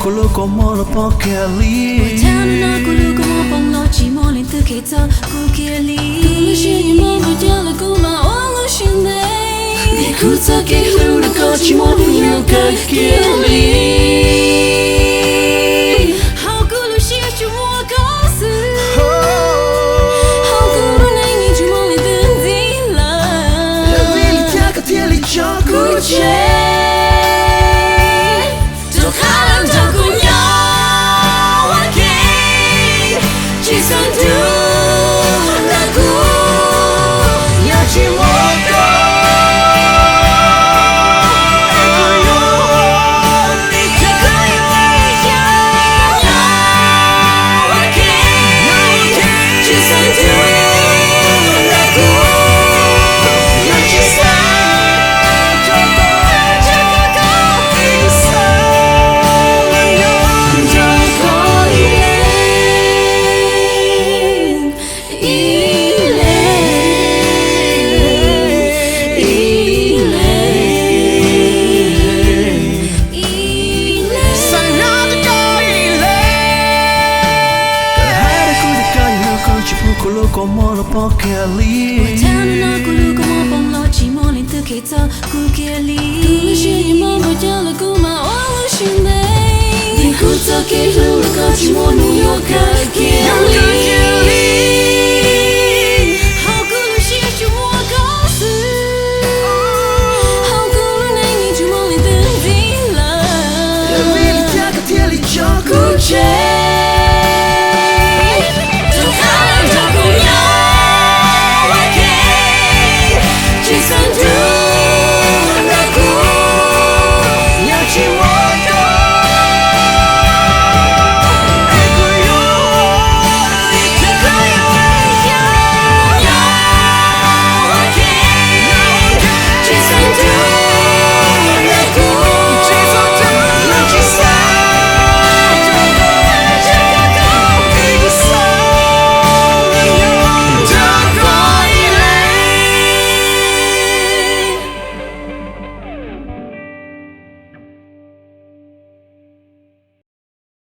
Kolo como lo pokeli Tana kulu como pong lo chi mo lin tu ke to ku ke li Kulu shi mo mo ja la ku ma o lo shin dei Ni ku ta ke lu na ko chi mo nu yo ka ke li How kulu shi chu mo ko su How kulu nei ni chu mo lin tu di la La vili tia ka tia li cho ku che Kolo como lo pokeli Tana kulu como pong lo chi mo lin tu ke to ku ke li Kulu shi mo mo ja la ku ma o lo shin dei Ni ku ta ke lu la ka chi mo nu yo ka ke li